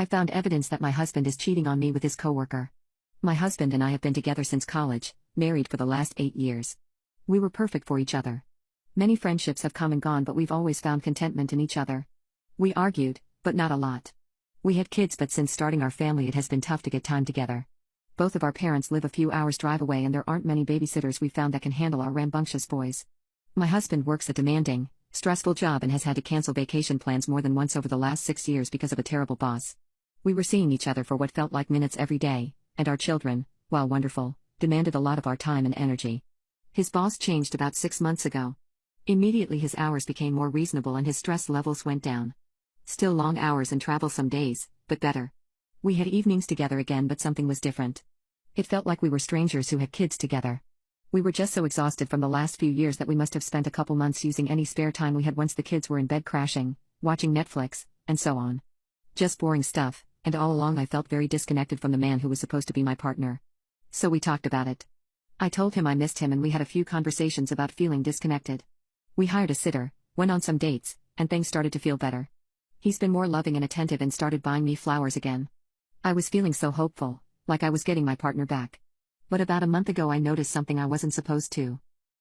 I found evidence that my husband is cheating on me with his coworker. My husband and I have been together since college, married for the last 8 years. We were perfect for each other. Many friendships have come and gone, but we've always found contentment in each other. We argued, but not a lot. We had kids, but since starting our family it has been tough to get time together. Both of our parents live a few hours drive away and there aren't many babysitters we found that can handle our rambunctious boys. My husband works a demanding, stressful job and has had to cancel vacation plans more than once over the last 6 years because of a terrible boss. We were seeing each other for what felt like minutes every day, and our children, while wonderful, demanded a lot of our time and energy. His boss changed about 6 months ago. Immediately his hours became more reasonable and his stress levels went down. Still long hours and travel some days, but better. We had evenings together again, but something was different. It felt like we were strangers who had kids together. We were just so exhausted from the last few years that we must have spent a couple months using any spare time we had once the kids were in bed crashing, watching Netflix, and so on. Just boring stuff, and all along I felt very disconnected from the man who was supposed to be my partner. So we talked about it. I told him I missed him and we had a few conversations about feeling disconnected. We hired a sitter, went on some dates, and things started to feel better. He's been more loving and attentive and started buying me flowers again. I was feeling so hopeful, like I was getting my partner back. But about a month ago I noticed something I wasn't supposed to.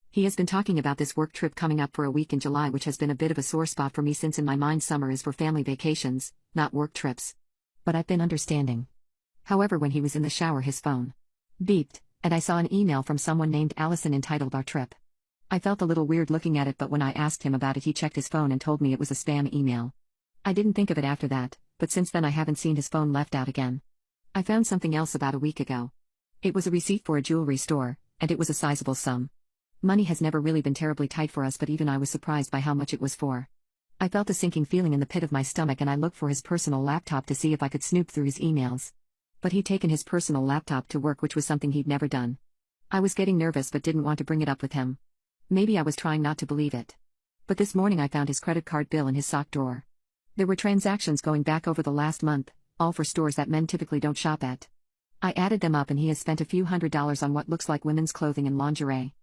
He has been talking about this work trip coming up for a week in July, which has been a bit of a sore spot for me since in my mind summer is for family vacations, not work trips. But I've been understanding. However, when he was in the shower his phone beeped, and I saw an email from someone named Allison entitled "Our Trip." I felt a little weird looking at it, but when I asked him about it he checked his phone and told me it was a spam email. I didn't think of it after that, but since then I haven't seen his phone left out again. I found something else about a week ago. It was a receipt for a jewelry store, and it was a sizable sum. Money has never really been terribly tight for us, but even I was surprised by how much it was for. I felt a sinking feeling in the pit of my stomach and I looked for his personal laptop to see if I could snoop through his emails. But he'd taken his personal laptop to work, which was something he'd never done. I was getting nervous but didn't want to bring it up with him. Maybe I was trying not to believe it. But this morning I found his credit card bill in his sock drawer. There were transactions going back over the last month, all for stores that men typically don't shop at. I added them up and he has spent a few $100s on what looks like women's clothing and lingerie.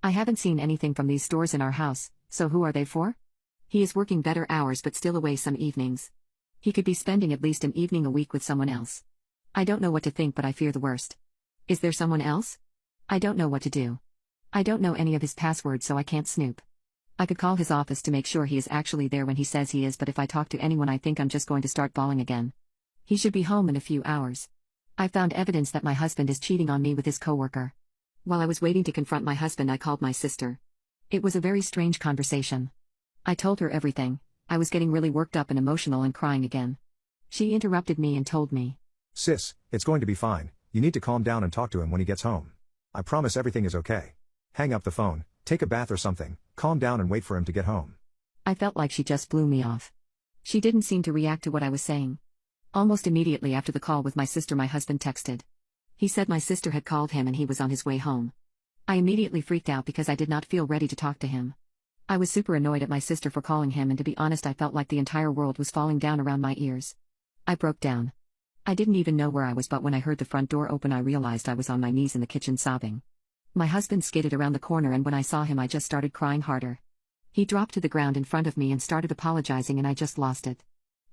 I haven't seen anything from these stores in our house, so who are they for? He is working better hours but still away some evenings. He could be spending at least an evening a week with someone else. I don't know what to think, but I fear the worst. Is there someone else? I don't know what to do. I don't know any of his passwords, so I can't snoop. I could call his office to make sure he is actually there when he says he is, but if I talk to anyone I think I'm just going to start bawling again. He should be home in a few hours. I found evidence that my husband is cheating on me with his coworker. While I was waiting to confront my husband I called my sister. It was a very strange conversation. I told her everything. I was getting really worked up and emotional and crying again. She interrupted me and told me, "Sis, it's going to be fine. You need to calm down and talk to him when he gets home. I promise everything is okay. Hang up the phone, take a bath or something, calm down and wait for him to get home." I felt like she just blew me off. She didn't seem to react to what I was saying. Almost immediately after the call with my sister my husband texted. He said my sister had called him and he was on his way home. I immediately freaked out because I did not feel ready to talk to him. I was super annoyed at my sister for calling him, and to be honest I felt like the entire world was falling down around my ears. I broke down. I didn't even know where I was, but when I heard the front door open I realized I was on my knees in the kitchen sobbing. My husband skidded around the corner and when I saw him I just started crying harder. He dropped to the ground in front of me and started apologizing and I just lost it.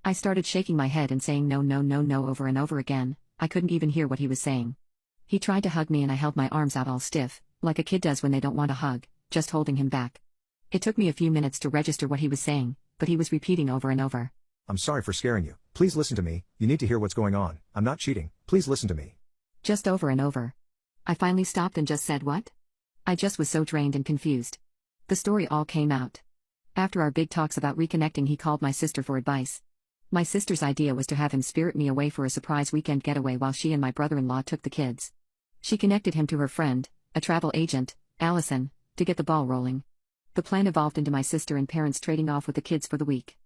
I started shaking my head and saying no no no no over and over again. I couldn't even hear what he was saying. He tried to hug me and I held my arms out all stiff, like a kid does when they don't want a hug, just holding him back. It took me a few minutes to register what he was saying, but he was repeating over and over. "I'm sorry for scaring you. Please listen to me. You need to hear what's going on. I'm not cheating. Please listen to me." Just over and over. I finally stopped and just said, "What?" I just was so drained and confused. The story all came out. After our big talks about reconnecting he called my sister for advice. My sister's idea was to have him spirit me away for a surprise weekend getaway while she and my brother-in-law took the kids. She connected him to her friend, a travel agent, Allison, to get the ball rolling. The plan evolved into my sister and parents trading off with the kids for the week.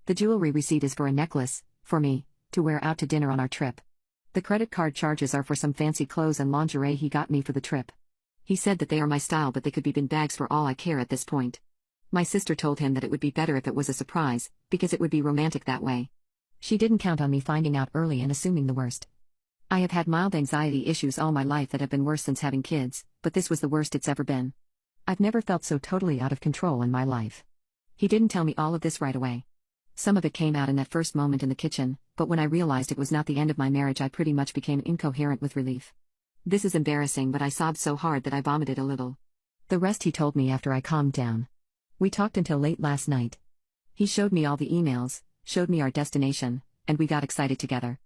The jewelry receipt is for a necklace, for me, to wear out to dinner on our trip. The credit card charges are for some fancy clothes and lingerie he got me for the trip. He said that they are my style but they could be bin bags for all I care at this point. My sister told him that it would be better if it was a surprise, because it would be romantic that way. She didn't count on me finding out early and assuming the worst. I have had mild anxiety issues all my life that have been worse since having kids, but this was the worst it's ever been. I've never felt so totally out of control in my life. He didn't tell me all of this right away. Some of it came out in that first moment in the kitchen, But when I realized it was not the end of my marriage, I pretty much became incoherent with relief. This is embarrassing, but I sobbed so hard that I vomited a little. The rest he told me after I calmed down. We talked until late last night. He showed me all the emails, showed me our destination, and we got excited together.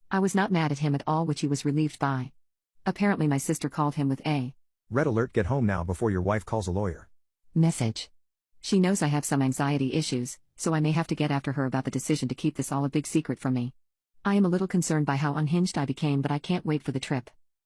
I was not mad at him at all, which he was relieved by. Apparently my sister called him with a Red alert, get home now before your wife calls a lawyer. message. She knows I have some anxiety issues, so I may have to get after her about the decision to keep this all a big secret from me. I am a little concerned by how unhinged I became, but I can't wait for the trip.